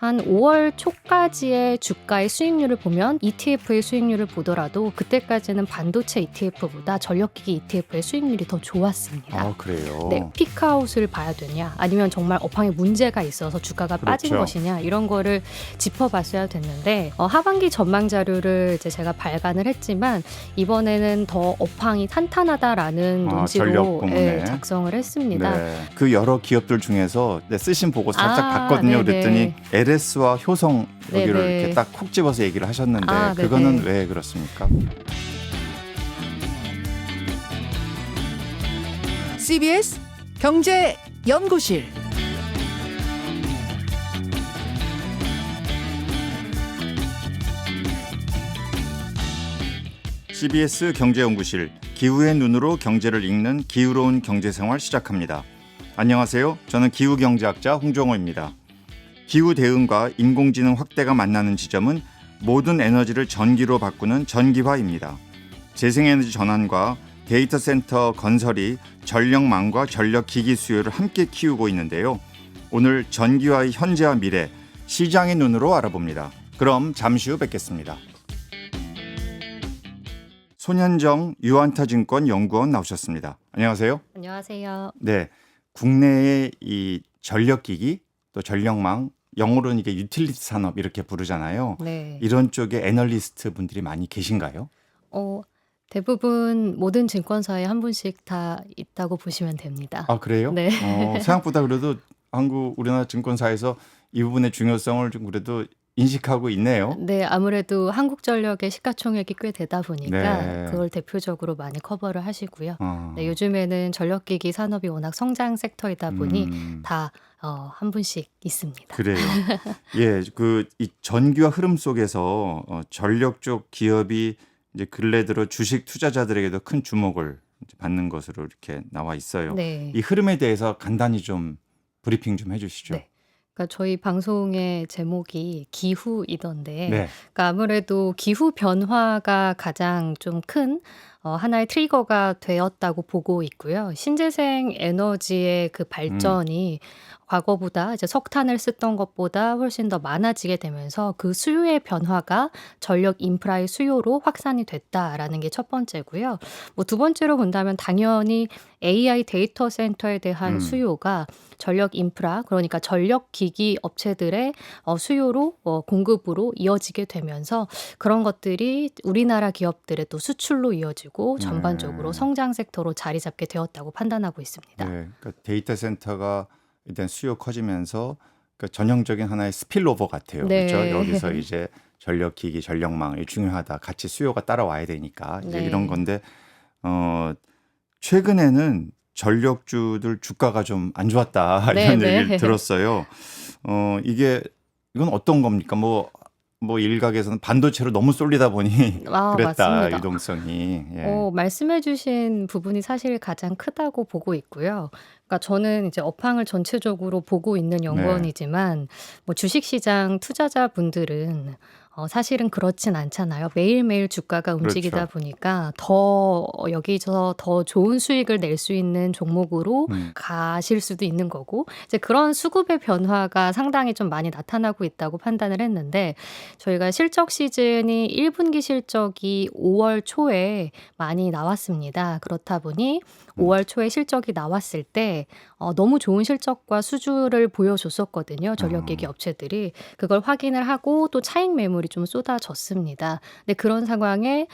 한 5월 초까지의 주가의 수익률을 보면 ETF의 수익률을 보더라도 그때까지는 반도체 ETF보다 전력기기 ETF의 수익률이 더 좋았습니다. 아, 그래요? 네, 피크아웃을 봐야 되냐 아니면 정말 업황에 문제가 있어서 주가가 빠진 그렇죠. 것이냐 이런 거를 짚어봤어야 됐는데 하반기 전망 자료를 이제 제가 발간을 했지만 이번에는 더 업황이 탄탄하다라는 전력 논지로 부문에. 작성을 했습니다. 네. 그 여러 기업들 중에서 쓰신 보고 살짝 아, 봤거든요. 네네. 그랬더니 LS와 효성 여기를 네네. 이렇게 딱 콕 집어서 얘기를 하셨는데 아, 네네. 그거는 왜 그렇습니까? CBS 경제연구실. CBS 경제연구실 기후의 눈으로 경제를 읽는 기후로운 경제생활 시작합니다. 안녕하세요. 저는 기후경제학자 홍종호입니다. 기후 대응과 인공지능 확대가 만나는 지점은 모든 에너지를 전기로 바꾸는 전기화입니다. 재생에너지 전환과 데이터 센터 건설이 전력망과 전력기기 수요를 함께 키우고 있는데요. 오늘 전기화의 현재와 미래, 시장의 눈으로 알아봅니다. 그럼 잠시 후 뵙겠습니다. 손현정 유한타증권 연구원 나오셨습니다. 안녕하세요. 안녕하세요. 네, 국내의 이 전력기기 또 전력망, 영어로는 이게 유틸리티 산업 이렇게 부르잖아요. 네. 이런 쪽에 애널리스트 분들이 많이 계신가요? 대부분 모든 증권사에 한 분씩 다 있다고 보시면 됩니다. 아, 그래요? 네. 생각보다 그래도 우리나라 증권사에서 이 부분의 중요성을 좀 그래도 인식하고 있네요. 네, 아무래도 한국전력의 시가총액이 꽤 되다 보니까 네. 그걸 대표적으로 많이 커버를 하시고요. 어, 네, 요즘에는 전력기기 산업이 워낙 성장 섹터이다 보니 다 한 분씩 있습니다. 그래요. 예, 이 전기화 흐름 속에서 전력 쪽 기업이 이제 근래 들어 주식 투자자들에게도 큰 주목을 이제 받는 것으로 이렇게 나와 있어요. 네. 이 흐름에 대해서 간단히 좀 브리핑 좀 해주시죠. 네. 그러니까 저희 방송의 제목이 기후이던데, 네. 그러니까 아무래도 기후 변화가 가장 좀 큰 하나의 트리거가 되었다고 보고 있고요. 신재생 에너지의 그 발전이 과거보다 이제 석탄을 쓰던 것보다 훨씬 더 많아지게 되면서 그 수요의 변화가 전력 인프라의 수요로 확산이 됐다라는 게 첫 번째고요. 뭐 두 번째로 본다면 당연히 AI 데이터 센터에 대한 수요가 전력 인프라, 그러니까 전력 기기 업체들의 수요로 공급으로 이어지게 되면서 그런 것들이 우리나라 기업들의 또 수출로 이어지고 전반적으로 성장 섹터로 자리 잡게 되었다고 판단하고 있습니다. 네, 그러니까 데이터 센터가 일단 수요 커지면서 전형적인 하나의 스필오버 같아요. 네. 그렇죠? 여기서 이제 전력기기, 전력망이 중요하다. 같이 수요가 따라와야 되니까 이제 네. 이런 건데 최근에는 전력주들 주가가 좀 안 좋았다 네, 이런 네. 얘기를 들었어요. 이건 어떤 겁니까? 뭐 일각에서는 반도체로 너무 쏠리다 보니 그랬다, 맞습니다. 유동성이. 예. 말씀해주신 부분이 사실 가장 크다고 보고 있고요. 그러니까 저는 이제 업황을 전체적으로 보고 있는 연구원이지만 뭐 주식시장 투자자분들은 사실은 그렇진 않잖아요. 매일매일 주가가 움직이다 그렇죠. 보니까 더 여기서 더 좋은 수익을 낼 수 있는 종목으로 가실 수도 있는 거고, 이제 그런 수급의 변화가 상당히 좀 많이 나타나고 있다고 판단을 했는데, 저희가 실적 시즌이 1분기 실적이 5월 초에 많이 나왔습니다. 그렇다 보니 5월 초에 실적이 나왔을 때 너무 좋은 실적과 수주를 보여줬었거든요. 전력기기 업체들이. 그걸 확인을 하고 또 차익 매물이 좀 쏟아졌습니다. 근데 그런 상황에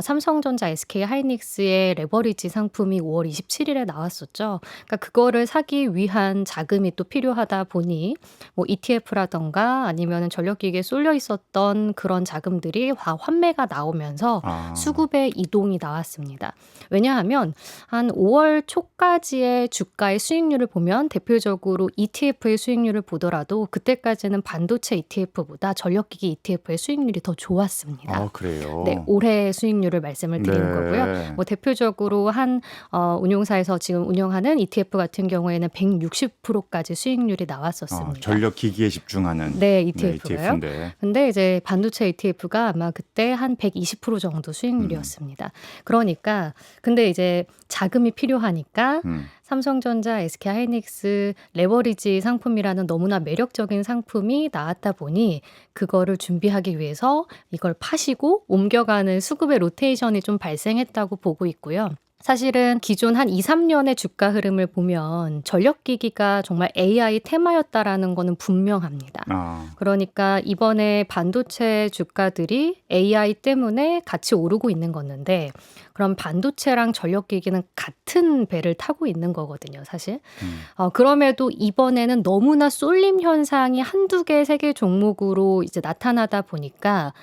삼성전자, SK하이닉스의 레버리지 상품이 5월 27일에 나왔었죠. 그러니까 그거를 사기 위한 자금이 또 필요하다 보니 뭐 ETF라던가 아니면 전력기기에 쏠려 있었던 그런 자금들이 다 환매가 나오면서 수급의 이동이 나왔습니다. 왜냐하면 한 5월 초까지의 주가의 수익률을 보면 대표적으로 ETF의 수익률을 보더라도 그때까지는 반도체 ETF보다 전력기기 ETF의 수익률이 더 좋았습니다. 아, 그래요? 네, 올해 수익률을 말씀을 드리는 네. 거고요. 뭐 대표적으로 한 운용사에서 지금 운영하는 ETF 같은 경우에는 160%까지 수익률이 나왔었습니다. 전력 기기에 집중하는 네, ETF가요. ETF인데. 근데 이제 반도체 ETF가 아마 그때 한 120% 정도 수익률이었습니다. 그러니까 근데 이제 자금이 필요하니까 삼성전자, SK하이닉스 레버리지 상품이라는 너무나 매력적인 상품이 나왔다 보니 그거를 준비하기 위해서 이걸 파시고 옮겨가는 수급의 로테이션이 좀 발생했다고 보고 있고요. 사실은 기존 한 2-3년의 주가 흐름을 보면 전력기기가 정말 AI 테마였다라는 거는 분명합니다. 그러니까 이번에 반도체 주가들이 AI 때문에 같이 오르고 있는 건데 그럼 반도체랑 전력기기는 같은 배를 타고 있는 거거든요, 사실. 그럼에도 이번에는 너무나 쏠림 현상이 한두 개, 세 개 종목으로 이제 나타나다 보니까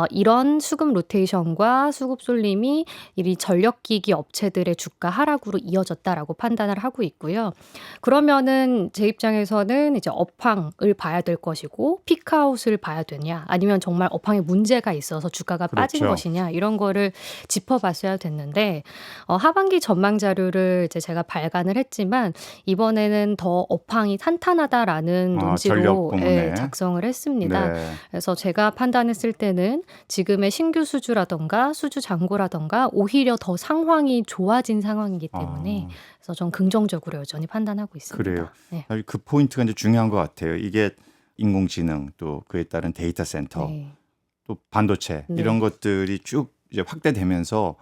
이런 수급 로테이션과 수급 쏠림이 이 전력기기 업체들의 주가 하락으로 이어졌다라고 판단을 하고 있고요. 그러면은 제 입장에서는 이제 업황을 봐야 될 것이고 피크아웃을 봐야 되냐 아니면 정말 업황에 문제가 있어서 주가가 빠진 그렇죠. 것이냐 이런 거를 짚어봤어야 됐는데 하반기 전망 자료를 이제 제가 발간을 했지만 이번에는 더 업황이 탄탄하다라는 전력 논지로 부문에. 작성을 했습니다. 네. 그래서 제가 판단했을 때는 지금의 신규 수주라던가 수주 잔고라던가 오히려 더 상황이 좋아진 상황이기 때문에 그래서 전 긍정적으로 여전히 판단하고 있습니다. 그래요. 네. 그 포인트가 이제 중요한 것 같아요. 이게 인공지능 또 그에 따른 데이터 센터 네. 또 반도체 네. 이런 것들이 쭉 이제 확대되면서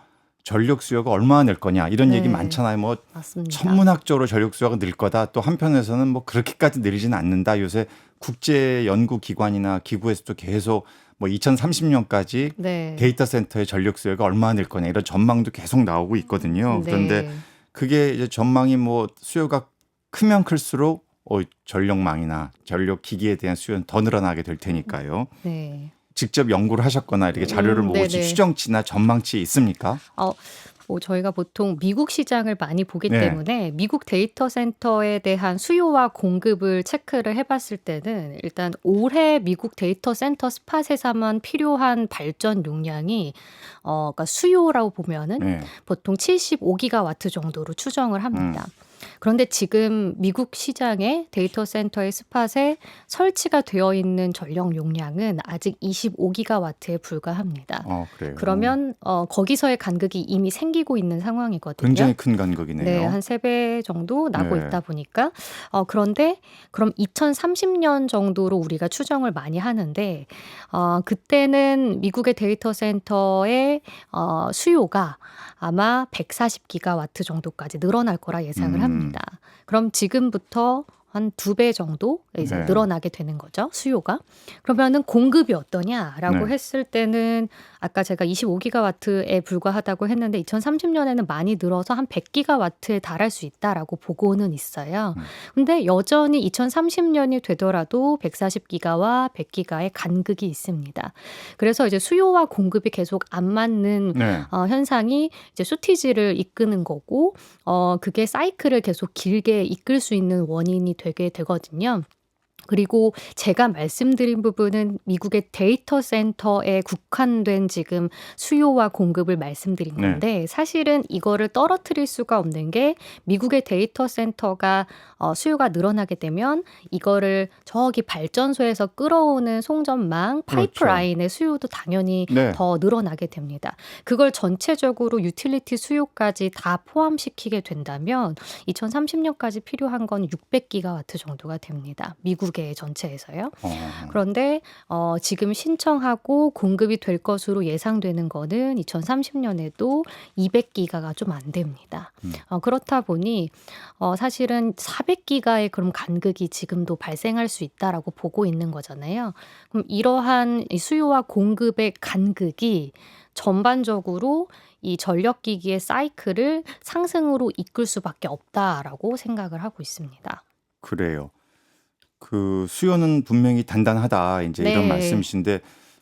전력 수요가 얼마나 늘 거냐 이런 네. 얘기 많잖아요. 뭐 맞습니다. 천문학적으로 전력 수요가 늘 거다. 또 한편에서는 뭐 그렇게까지 늘리지는 않는다. 요새 국제 연구 기관이나 기구에서도 계속 뭐 2030년까지 네. 데이터 센터의 전력 수요가 얼마나 늘 거냐 이런 전망도 계속 나오고 있거든요. 그런데 네. 그게 이제 전망이 뭐 수요가 크면 클수록 전력망이나 전력 기기에 대한 수요는 더 늘어나게 될 테니까요. 네. 직접 연구를 하셨거나 이렇게 자료를 보고 네네. 추정치나 전망치 있습니까? 뭐 저희가 보통 미국 시장을 많이 보기 네. 때문에 미국 데이터 센터에 대한 수요와 공급을 체크를 해봤을 때는 일단 올해 미국 데이터 센터 스팟에서만 필요한 발전 용량이 그러니까 수요라고 보면은 네. 보통 75기가와트 정도로 추정을 합니다. 그런데 지금 미국 시장의 데이터 센터의 스팟에 설치가 되어 있는 전력 용량은 아직 25기가와트에 불과합니다. 그래요. 그러면 거기서의 간극이 이미 생기고 있는 상황이거든요. 굉장히 큰 간극이네요. 네, 한 3배 정도 나고 네. 있다 보니까 그런데 그럼 2030년 정도로 우리가 추정을 많이 하는데 그때는 미국의 데이터 센터의 수요가 아마 140기가와트 정도까지 늘어날 거라 예상을 합니다. 그럼 지금부터 한 2배 정도 이제 네. 늘어나게 되는 거죠, 수요가. 그러면은 공급이 어떠냐라고 네. 했을 때는 아까 제가 25기가와트에 불과하다고 했는데 2030년에는 많이 늘어서 한 100기가와트에 달할 수 있다라고 보고는 있어요. 근데 여전히 2030년이 되더라도 140기가와 100기가의 간극이 있습니다. 그래서 이제 수요와 공급이 계속 안 맞는 네. 현상이 이제 쇼티지를 이끄는 거고 그게 사이클을 계속 길게 이끌 수 있는 원인이 되게 되거든요. 그리고 제가 말씀드린 부분은 미국의 데이터 센터에 국한된 지금 수요와 공급을 말씀드린 네. 건데 사실은 이거를 떨어뜨릴 수가 없는 게 미국의 데이터 센터가 수요가 늘어나게 되면 이거를 저기 발전소에서 끌어오는 송전망 파이프라인의 수요도 당연히 네. 더 늘어나게 됩니다. 그걸 전체적으로 유틸리티 수요까지 다 포함시키게 된다면 2030년까지 필요한 건 600기가와트 정도가 됩니다. 미국의 전체에서요. 그런데 지금 신청하고 공급이 될 것으로 예상되는 거는 2030년에도 200기가가 좀 안 됩니다. 그렇다 보니 사실은 400기가의 그럼 간극이 지금도 발생할 수 있다라고 보고 있는 거잖아요. 그럼 이러한 이 수요와 공급의 간극이 전반적으로 이 전력기기의 사이클을 상승으로 이끌 수밖에 없다라고 생각을 하고 있습니다. 그래요. 그 수요는 분명히 단단하다 이제 이런 네. 말씀이신데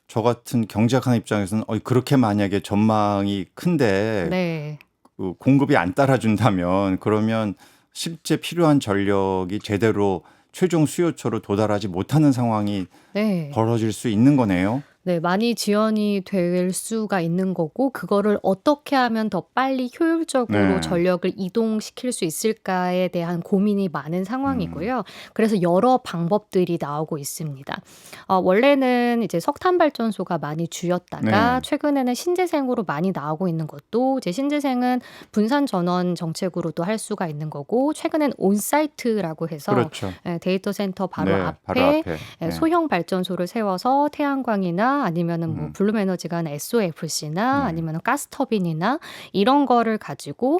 저 같은 경제학하는 입장에서는 그렇게 만약에 전망이 큰데 네. 그 공급이 안 따라준다면 그러면 실제 필요한 전력이 제대로 최종 수요처로 도달하지 못하는 상황이 네. 벌어질 수 있는 거네요. 네, 많이 지연이 될 수가 있는 거고 그거를 어떻게 하면 더 빨리 효율적으로 네. 전력을 이동시킬 수 있을까에 대한 고민이 많은 음. 상황이고요. 그래서 여러 방법들이 나오고 있습니다. 원래는 이제 석탄 발전소가 많이 주였다가 네. 최근에는 신재생으로 많이 나오고 있는 것도 이제 신재생은 분산 전원 정책으로도 할 수가 있는 거고 최근엔 온사이트라고 해서 그렇죠. 데이터 센터 바로 네, 바로 앞에 앞에. 예, 네. 소형 발전소를 세워서 태양광이나 아니면은 뭐 음. 블룸 에너지가 하는 SOFC나 네. 아니면은 가스터빈이나 이런 거를 가지고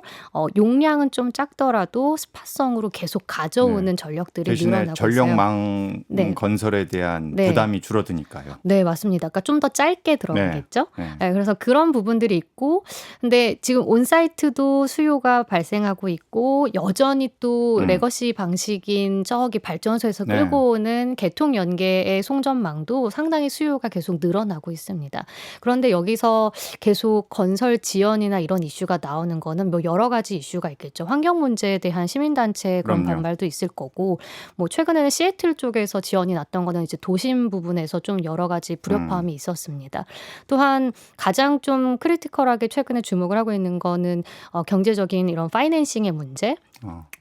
용량은 좀 작더라도 스팟성으로 계속 가져오는 전력들이 대신에 늘어나고 있어요. 전력망 네. 건설에 대한 네. 부담이 줄어드니까요. 네, 맞습니다. 그러니까 좀 더 짧게 들어가겠죠. 네. 네, 그래서 그런 부분들이 있고, 근데 지금 온사이트도 수요가 발생하고 있고, 여전히 또 레거시 방식인 저기 발전소에서 네. 끌고 오는 개통 연계의 송전망도 상당히 수요가 계속 늘어나고 있습니다. 그런데 여기서 계속 건설 지연이나 이런 이슈가 나오는 거는 뭐 여러 가지 이슈가 있겠죠. 환경 문제에 대한 시민단체의 그런 그럼요. 반발도 있을 거고, 뭐 최근에는 시애틀 쪽에서 지연이 났던 거는 이제 도심 부분에서 좀 여러 가지 불협화음이 있었습니다. 또한 가장 좀 크리티컬하게 최근에 주목을 하고 있는 거는 경제적인 이런 파이낸싱의 문제.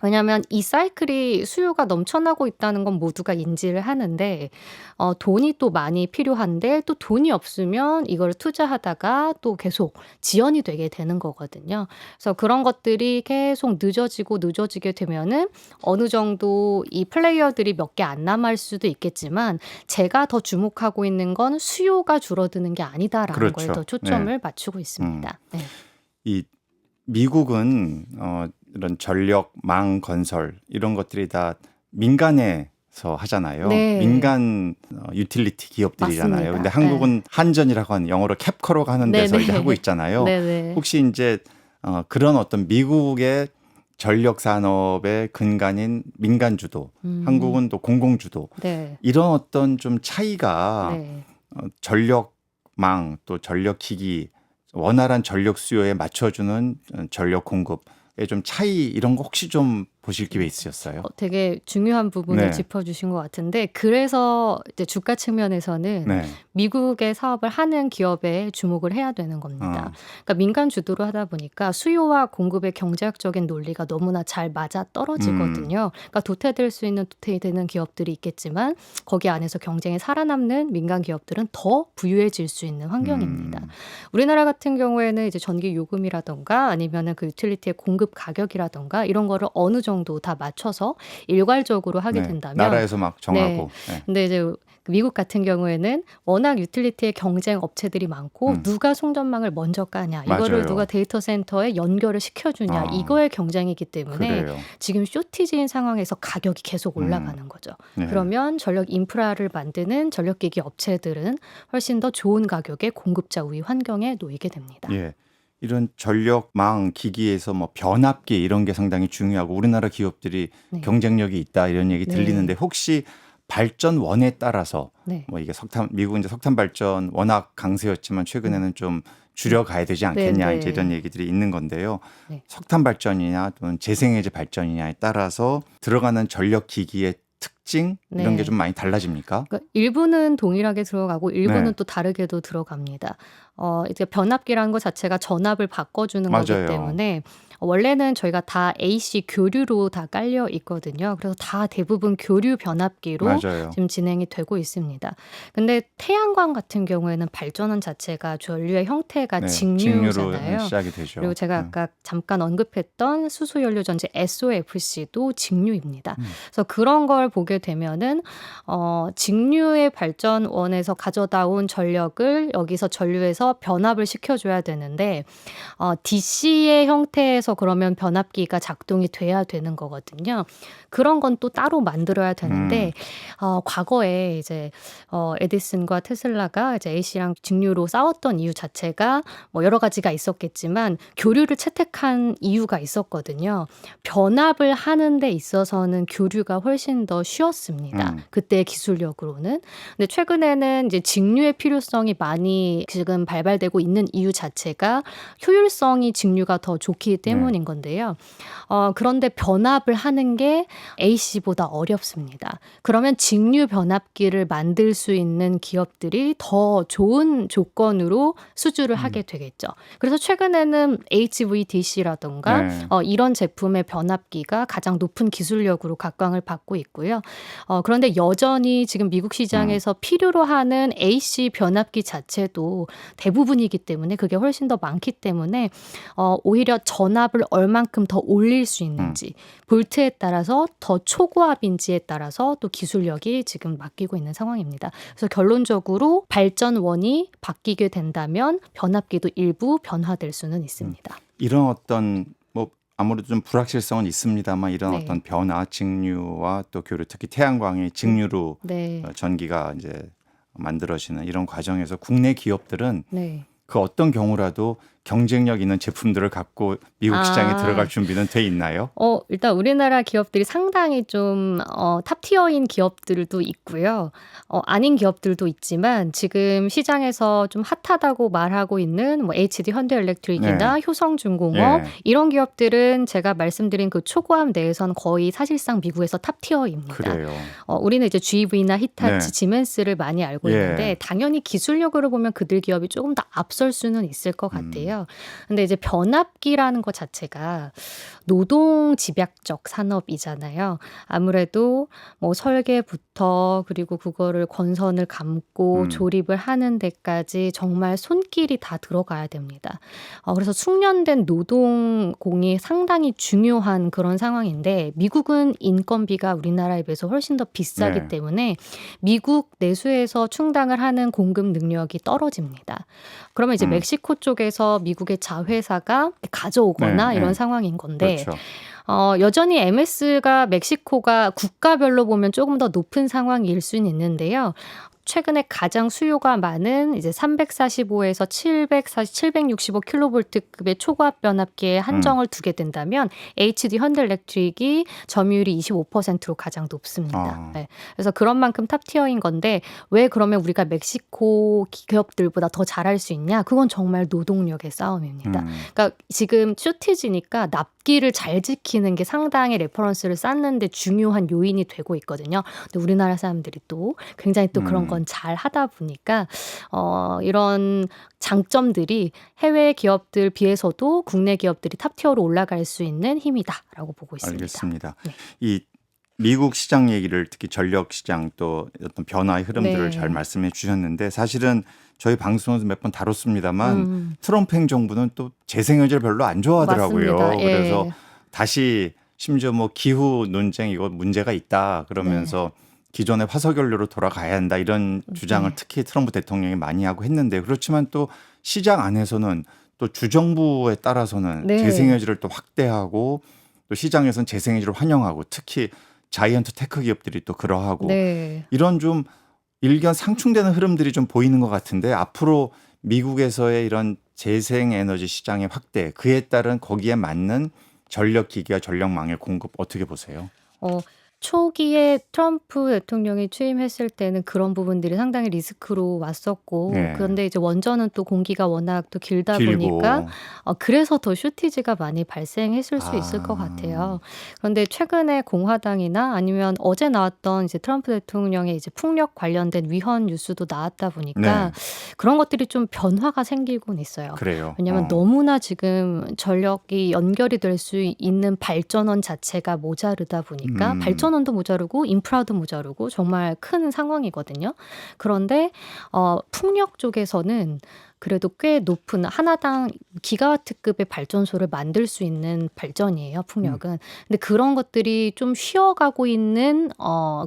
왜냐하면 이 사이클이 수요가 넘쳐나고 있다는 건 모두가 인지를 하는데 돈이 또 많이 필요한데 또 돈이 없으면 이걸 투자하다가 또 계속 지연이 되게 되는 거거든요. 그래서 그런 것들이 계속 늦어지게 되면은 어느 정도 이 플레이어들이 몇 개 안 남을 수도 있겠지만 제가 더 주목하고 있는 건 수요가 줄어드는 게 아니다라는 그렇죠. 거에 더 초점을 맞추고 있습니다. 네. 이 미국은 이런 전력망 건설 이런 것들이 다 민간에서 하잖아요. 네. 민간 유틸리티 기업들이잖아요. 맞습니다. 근데 한국은 한전이라고 하는 영어로 캡코라고 하는 데서 네네. 이제 하고 있잖아요. 네네. 혹시 이제 그런 어떤 미국의 전력 산업의 근간인 민간 주도, 한국은 또 공공 주도 네. 이런 어떤 좀 차이가 네. 전력망 또 전력 기기 원활한 전력 수요에 맞춰주는 전력 공급의 좀 차이 이런 거 혹시 좀 보실 기회 있으셨어요? 되게 중요한 부분을 네. 짚어주신 것 같은데 그래서 이제 주가 측면에서는 네. 미국의 사업을 하는 기업에 주목을 해야 되는 겁니다. 어. 그러니까 민간 주도로 하다 보니까 수요와 공급의 경제학적인 논리가 너무나 잘 맞아 떨어지거든요. 그러니까 도태될 수 있는 도태되는 기업들이 있겠지만 거기 안에서 경쟁에 살아남는 민간 기업들은 더 부유해질 수 있는 환경입니다. 우리나라 같은 경우에는 이제 전기 요금이라던가 아니면은 그 유틸리티의 공급 가격이라던가 이런 거를 어느 정도 다 맞춰서 일괄적으로 하게 네. 된다면 나라에서 막 정하고. 네. 근데 이제 미국 같은 경우에는 워낙 유틸리티의 경쟁 업체들이 많고 누가 송전망을 먼저 까냐 이거를 맞아요. 누가 데이터 센터에 연결을 시켜주냐 이거의 경쟁이기 때문에 그래요. 지금 쇼티지인 상황에서 가격이 계속 올라가는 거죠. 네. 그러면 전력 인프라를 만드는 전력기기 업체들은 훨씬 더 좋은 가격의 공급자 우위 환경에 놓이게 됩니다. 예. 이런 전력망 기기에서 뭐 변압기 이런 게 상당히 중요하고 우리나라 기업들이 네. 경쟁력이 있다 이런 얘기 네. 들리는데 혹시 발전원에 따라서 네. 뭐 이게 미국은 이제 석탄 발전 워낙 강세였지만 최근에는 좀 줄여가야 되지 않겠냐 네, 네. 이제 이런 얘기들이 있는 건데요. 네. 석탄 발전이냐 또는 재생에너지 발전이냐에 따라서 들어가는 전력 기기의 특징 이런 네. 게 좀 많이 달라집니까? 그러니까 일부는 동일하게 들어가고 일부는 네. 또 다르게도 들어갑니다. 이제 변압기라는 것 자체가 전압을 바꿔주는 거기 맞아요. 때문에 원래는 저희가 다 AC 교류로 다 깔려 있거든요. 그래서 다 대부분 교류 변압기로 맞아요. 지금 진행이 되고 있습니다. 근데 태양광 같은 경우에는 발전원 자체가 전류의 형태가 네, 직류잖아요. 시작이 되죠. 그리고 제가 아까 잠깐 언급했던 수소연료전지 SOFC도 직류입니다. 그래서 그런 걸 보게 되면은 직류의 발전원에서 가져다 온 전력을 여기서 전류에서 변압을 시켜줘야 되는데 DC의 형태에서 그러면 변압기가 작동이 돼야 되는 거거든요. 그런 건 또 따로 만들어야 되는데 과거에 이제 에디슨과 테슬라가 이제 AC랑 직류로 싸웠던 이유 자체가 뭐 여러 가지가 있었겠지만 교류를 채택한 이유가 있었거든요. 변압을 하는 데 있어서는 교류가 훨씬 더 쉬웠습니다. 그때 기술력으로는. 근데 최근에는 이제 직류의 필요성이 많이 지금 발발되고 있는 이유 자체가 효율성이 직류가 더 좋기 때문인 건데요. 그런데 변압을 하는 게 AC보다 어렵습니다. 그러면 직류 변압기를 만들 수 있는 기업들이 더 좋은 조건으로 수주를 하게 되겠죠. 그래서 최근에는 HVDC라던가 네. 이런 제품의 변압기가 가장 높은 기술력으로 각광을 받고 있고요. 그런데 여전히 지금 미국 시장에서 필요로 하는 AC 변압기 자체도 대부분이기 때문에 그게 훨씬 더 많기 때문에 오히려 전압을 얼만큼 더 올릴 수 있는지 볼트에 따라서 더 초고압인지에 따라서 또 기술력이 지금 맡기고 있는 상황입니다. 그래서 결론적으로 발전원이 바뀌게 된다면 변압기도 일부 변화될 수는 있습니다. 이런 어떤 뭐 아무래도 좀 불확실성은 있습니다만 이런 네. 어떤 변화, 직류와 또 교류, 특히 태양광이 직류로 네. 전기가 이제 만들어지는 이런 과정에서 국내 기업들은 네. 그 어떤 경우라도 경쟁력 있는 제품들을 갖고 미국 시장에 들어갈 준비는 돼 있나요? 일단 우리나라 기업들이 상당히 좀 탑티어인 기업들도 있고요. 아닌 기업들도 있지만 지금 시장에서 좀 핫하다고 말하고 있는 뭐 HD 현대엘렉트릭이나 효성중공업 예. 이런 기업들은 제가 말씀드린 그 초고압 내에선 거의 사실상 미국에서 탑티어입니다. 그래요. 우리는 이제 GV나 히타치, 네. 지멘스를 많이 알고 예. 있는데 당연히 기술력으로 보면 그들 기업이 조금 더 앞설 수는 있을 것 같아요. 근데 이제 변압기라는 것 자체가 노동 집약적 산업이잖아요. 아무래도 뭐 설계부터 그리고 그거를 건선을 감고 조립을 하는 데까지 정말 손길이 다 들어가야 됩니다. 그래서 숙련된 노동공이 상당히 중요한 그런 상황인데 미국은 인건비가 우리나라에 비해서 훨씬 더 비싸기 네. 때문에 미국 내수에서 충당을 하는 공급 능력이 떨어집니다. 그러면 이제 멕시코 쪽에서 미국의 자회사가 가져오거나 네, 이런 네. 상황인 건데 그렇죠. 여전히 MS가 멕시코가 국가별로 보면 조금 더 높은 상황일 수는 있는데요. 최근에 가장 수요가 많은 이제 345에서 765kV급의 초고압 변압기에 한정을 두게 된다면 HD 현대엘렉트릭이 점유율이 25%로 가장 높습니다. 네. 그래서 그런 만큼 탑티어인 건데 왜 그러면 우리가 멕시코 기업들보다 더 잘할 수 있냐? 그건 정말 노동력의 싸움입니다. 그러니까 지금 쇼티지니까 납기를 잘 지키는 게 상당히 레퍼런스를 쌓는 데 중요한 요인이 되고 있거든요. 근데 우리나라 사람들이 또 굉장히 또 그런 건 잘 하다 보니까 이런 장점들이 해외 기업들 비해서도 국내 기업들이 탑티어로 올라갈 수 있는 힘이다라고 보고 있습니다. 알겠습니다. 네. 이 미국 시장 얘기를 특히 전력 시장 또 어떤 변화의 흐름들을 네. 잘 말씀해 주셨는데 사실은 저희 방송에서 몇 번 다뤘습니다만 트럼프 행정부는 또 재생에너지를 별로 안 좋아하더라고요. 맞습니다. 예. 그래서 다시 심지어 뭐 기후 논쟁 이거 문제가 있다 그러면서 기존의 화석연료로 돌아가야 한다 이런 주장을 특히 트럼프 대통령이 많이 하고 했는데 그렇지만 또 시장 안에서는 또 주정부에 따라서는 네. 재생에너지를 또 확대하고 또 시장에서는 재생에너지를 환영하고 특히 자이언트 테크 기업들이 또 그러하고 네. 이런 좀 일견 상충되는 흐름들이 좀 보이는 것 같은데 앞으로 미국에서의 이런 재생에너지 시장의 확대 그에 따른 거기에 맞는 전력 기기와 전력망의 공급 어떻게 보세요? 초기에 트럼프 대통령이 취임했을 때는 그런 부분들이 상당히 리스크로 왔었고 네. 그런데 이제 원전은 또 공기가 워낙 또 길다 길고. 보니까 그래서 더 쇼티지가 많이 발생했을 수 있을 것 같아요. 그런데 최근에 공화당이나 아니면 어제 나왔던 이제 트럼프 대통령의 이제 풍력 관련된 위헌 뉴스도 나왔다 보니까 네. 그런 것들이 좀 변화가 생기곤 있어요. 그래요. 왜냐하면 너무나 지금 전력이 연결이 될 수 있는 발전원 자체가 모자르다 보니까 발전원도 모자르고 인프라도 모자르고 정말 큰 상황이거든요. 그런데 풍력 쪽에서는 그래도 꽤 높은 하나당 기가와트급의 발전소를 만들 수 있는 발전이에요. 풍력은. 근데 그런 것들이 좀 쉬어가고 있는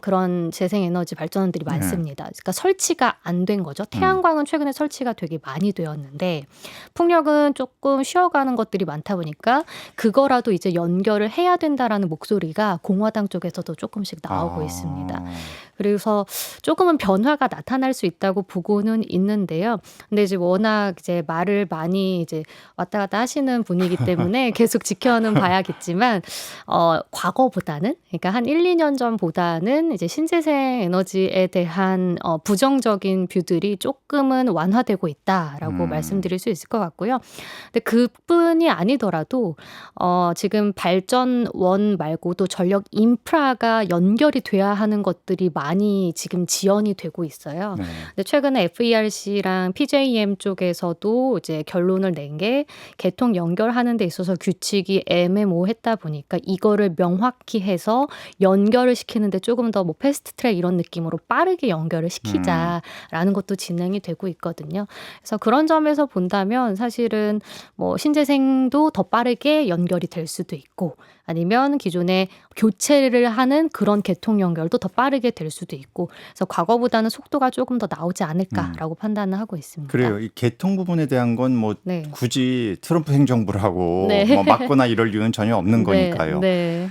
그런 재생에너지 발전원들이 많습니다. 그러니까 설치가 안 된 거죠. 태양광은 최근에 설치가 되게 많이 되었는데 풍력은 조금 쉬어가는 것들이 많다 보니까 그거라도 이제 연결을 해야 된다라는 목소리가 공화당 쪽에서도 조금씩 나오고 있습니다. 그래서 조금은 변화가 나타날 수 있다고 보고는 있는데요. 근데 이제 워낙 이제 말을 많이 이제 왔다 갔다 하시는 분이기 때문에 계속 지켜는 봐야겠지만 과거보다는 그러니까 한 1-2년 전보다는 이제 신재생 에너지에 대한 부정적인 뷰들이 조금은 완화되고 있다라고 말씀드릴 수 있을 것 같고요. 근데 그뿐이 아니더라도 지금 발전원 말고도 전력 인프라가 연결이 돼야 하는 것들이 많이 지금 지연이 되고 있어요. 네. 근데 최근에 FERC랑 PJM 쪽에서도 이제 결론을 낸 게 개통 연결하는 데 있어서 규칙이 애매모호했다 보니까 이거를 명확히 해서 연결을 시키는데 조금 더 뭐 패스트 트랙 이런 느낌으로 빠르게 연결을 시키자라는 것도 진행이 되고 있거든요. 그래서 그런 점에서 본다면 사실은 뭐 신재생도 더 빠르게 연결이 될 수도 있고 아니면 기존에 교체를 하는 그런 개통 연결도 더 빠르게 될 수도 있고 그래서 과거보다는 속도가 조금 더 나오지 않을까라고 판단을 하고 있습니다. 그래요. 이 개통 부분에 대한 건 뭐 네. 굳이 트럼프 행정부라고 네. 뭐 막거나 이럴 이유는 전혀 없는 거니까요. 네.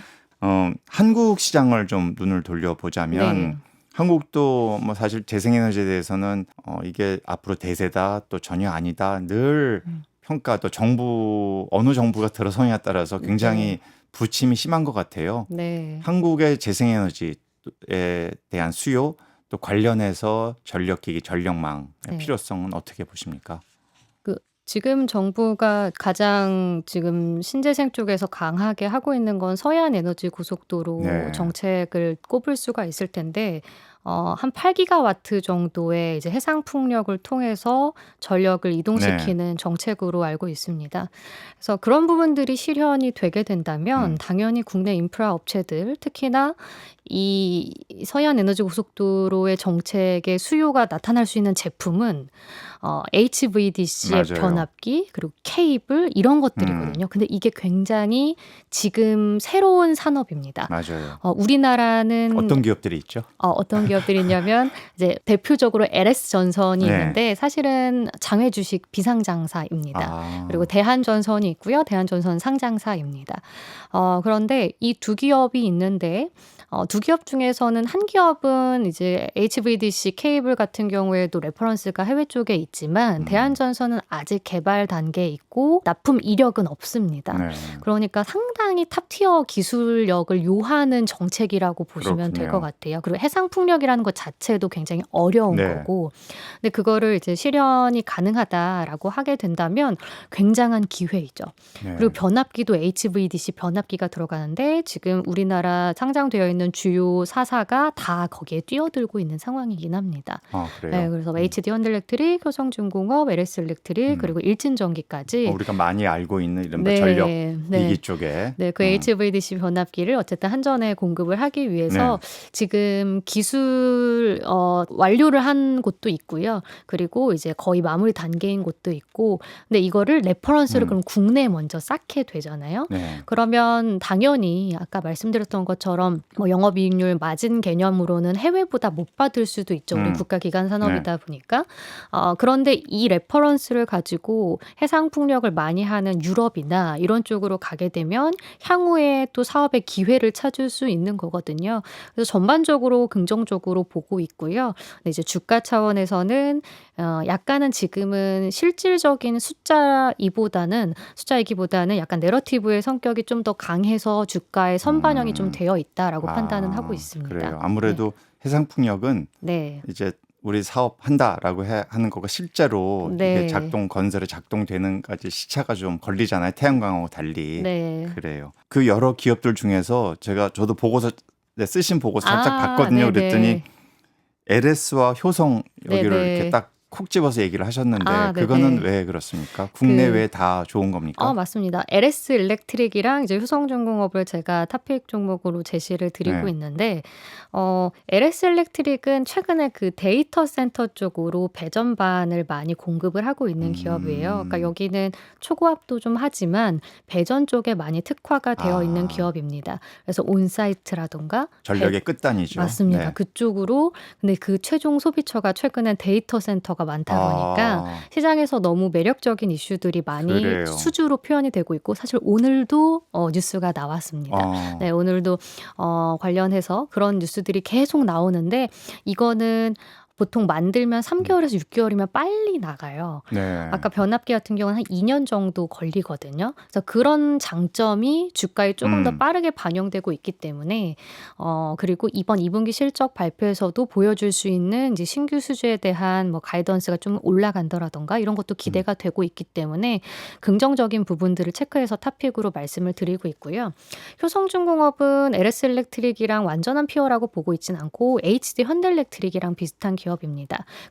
한국 시장을 좀 눈을 돌려보자면 네. 한국도 뭐 사실 재생에너지에 대해서는 이게 앞으로 대세다 또 전혀 아니다 늘 평가 또 어느 정부가 들어서냐에 따라서 굉장히 부침이 심한 것 같아요. 네. 한국의 재생에너지에 대한 수요 또 관련해서 전력기기, 전력망의 네. 필요성은 어떻게 보십니까? 지금 정부가 가장 지금 신재생 쪽에서 강하게 하고 있는 건 서해안 에너지 고속도로 네. 정책을 꼽을 수가 있을 텐데 한 8기가와트 정도의 이제 해상 풍력을 통해서 전력을 이동시키는 정책으로 알고 있습니다. 그래서 그런 부분들이 실현이 되게 된다면 당연히 국내 인프라 업체들 특히나 이 서해안 에너지 고속도로의 정책의 수요가 나타날 수 있는 제품은 HVDC의 맞아요. 변압기 그리고 케이블 이런 것들이거든요. 근데 이게 굉장히 지금 새로운 산업입니다. 맞아요. 우리나라는 어떤 기업들이 있죠? 어떤 기업들이 있냐면 이제 대표적으로 LS전선이 네. 있는데 사실은 장외 주식 비상장사입니다. 그리고 아, 대한전선이 있고요. 대한전선 상장사입니다. 그런데 이 두 기업이 있는데 두 기업 중에서는 한 기업은 이제 HVDC 케이블 같은 경우에도 레퍼런스가 해외 쪽에 있지만 대한전선은 아직 개발 단계에 있고 납품 이력은 없습니다. 네. 그러니까 상당히 탑티어 기술력을 요하는 정책이라고 보시면 될 것 그렇군요. 같아요. 그리고 해상풍력이라는 것 자체도 굉장히 어려운 네. 거고 근데 그거를 이제 실현이 가능하다라고 하게 된다면 굉장한 기회이죠. 네. 그리고 변압기도 HVDC 변압기가 들어가는데 지금 우리나라 상장되어 있는 주요 4사가 다 거기에 뛰어들고 있는 상황이긴 합니다. 아, 그래요. 네, 그래서 HD 현대일렉트릭, 효성중공업, LS 일렉트릭 그리고 일진전기까지 우리가 많이 알고 있는 이런 네, 전력 네. 기기 쪽에 네, 그 HVDC 변압기를 어쨌든 한전에 공급을 하기 위해서 지금 기술 완료를 한 곳도 있고요. 그리고 이제 거의 마무리 단계인 곳도 있고, 근데 이거를 레퍼런스를 그럼 국내에 먼저 쌓게 되잖아요. 네. 그러면 당연히 아까 말씀드렸던 것처럼 뭐 영업이익률 마진 개념으로는 해외보다 못 받을 수도 있죠. 우리 국가기관 산업이다 보니까. 그런데 이 레퍼런스를 가지고 해상풍력을 많이 하는 유럽이나 이런 쪽으로 가게 되면 향후에 또 사업의 기회를 찾을 수 있는 거거든요. 그래서 전반적으로 긍정적으로 보고 있고요. 근데 이제 주가 차원에서는 약간은 지금은 실질적인 숫자이기보다는 약간 내러티브의 성격이 좀 더 강해서 주가의 선반영이 좀 되어 있다라고 판단은 하고 있습니다. 그래요. 아무래도 해상풍력은 네. 이제 우리 사업한다라고 하는 거가 실제로 네. 이게 건설에 작동되는까지 시차가 좀 걸리잖아요. 태양광하고 달리. 네. 그래요. 그 여러 기업들 중에서 저도 보고서 쓰신 보고서 살짝 봤거든요. 네네. 그랬더니 LS와 효성 여기를 네네. 이렇게 딱 콕 집어서 얘기를 하셨는데 네네. 그거는 왜 그렇습니까? 국내외 다 좋은 겁니까? 맞습니다. LS 일렉트릭이랑 이제 효성중공업을 제가 탑픽 종목으로 제시를 드리고 네. 있는데 LS 일렉트릭은 최근에 그 데이터 센터 쪽으로 배전반을 많이 공급을 하고 있는 기업이에요. 그러니까 여기는 초고압도 좀 하지만 배전 쪽에 많이 특화가 되어 있는 기업입니다. 그래서 온사이트라던가 전력의 끝단이죠. 맞습니다. 네. 그쪽으로 근데 그 최종 소비처가 최근에 데이터 센터가 우려가 많다 보니까 시장에서 너무 매력적인 이슈들이 많이 그래요. 수주로 표현이 되고 있고 사실 오늘도 뉴스가 나왔습니다. 네, 오늘도 관련해서 그런 뉴스들이 계속 나오는데 이거는 보통 만들면 3개월에서 6개월이면 빨리 나가요. 네. 아까 변압기 같은 경우는 한 2년 정도 걸리거든요. 그래서 그런 장점이 주가에 조금 더 빠르게 반영되고 있기 때문에 그리고 이번 2분기 실적 발표에서도 보여줄 수 있는 이제 신규 수주에 대한 뭐 가이던스가 좀 올라간다라던가 이런 것도 기대가 되고 있기 때문에 긍정적인 부분들을 체크해서 탑픽으로 말씀을 드리고 있고요. 효성중공업은 LS엘렉트릭이랑 완전한 피어라고 보고 있진 않고 HD 현대엘렉트릭이랑 비슷한 기업입니다.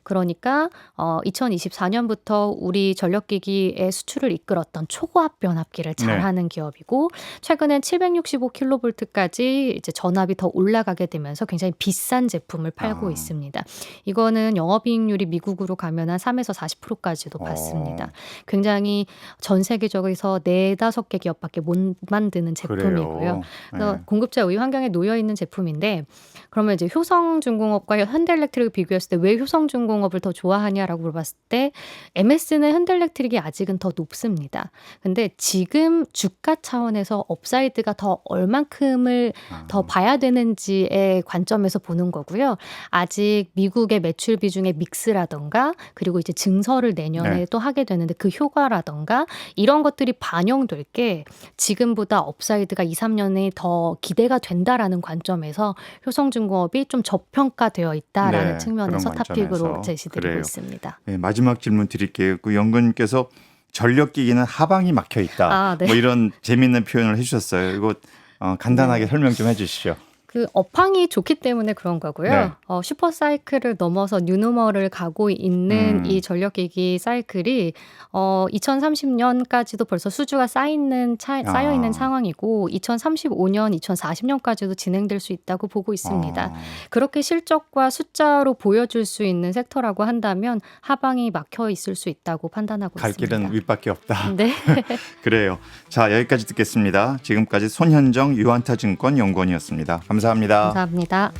그러니까 2024년부터 우리 전력기기의 수출을 이끌었던 초고압 변압기를 잘하는 기업이고 최근엔 765kV까지 이제 전압이 더 올라가게 되면서 굉장히 비싼 제품을 팔고 있습니다. 이거는 영업이익률이 미국으로 가면 한 3에서 40%까지도 받습니다. 굉장히 전 세계적에서 4-5개 기업밖에 못 만드는 제품이고요. 그래서 공급자 우위 환경에 놓여 있는 제품인데 그러면 이제 효성중공업과 현대엘렉트릭을 비교했을 때 왜 효성중공업을 더 좋아하냐라고 물어봤을 때 MS는 현대엘렉트릭이 아직은 더 높습니다. 근데 지금 주가 차원에서 업사이드가 더 얼만큼을 더 봐야 되는지의 관점에서 보는 거고요. 아직 미국의 매출 비중의 믹스라던가 그리고 이제 증설을 내년에 또 하게 되는데 그 효과라던가 이런 것들이 반영될 게 지금보다 업사이드가 2-3년에 더 기대가 된다라는 관점에서 효성중공업이 좀 저평가되어 있다라는 측면에서 탑픽으로 제시드리고 그래요. 있습니다. 네, 마지막 질문 드릴게요. 그 연구님께서 전력기기는 하방이 막혀 있다. 뭐 이런 재미있는 표현을 해주셨어요. 이거 간단하게 설명 좀 해주시죠. 그 업황이 좋기 때문에 그런 거고요. 슈퍼 사이클을 넘어서 뉴노멀을 가고 있는 이 전력기기 사이클이 2030년까지도 벌써 수주가 쌓여 있는 상황이고 2035년, 2040년까지도 진행될 수 있다고 보고 있습니다. 그렇게 실적과 숫자로 보여줄 수 있는 섹터라고 한다면 하방이 막혀 있을 수 있다고 판단하고 갈 있습니다. 길은 윗밖에 없다. 네. 그래요. 자, 여기까지 듣겠습니다. 지금까지 손현정 유한타증권 연구원이었습니다. 감사합니다. 감사합니다.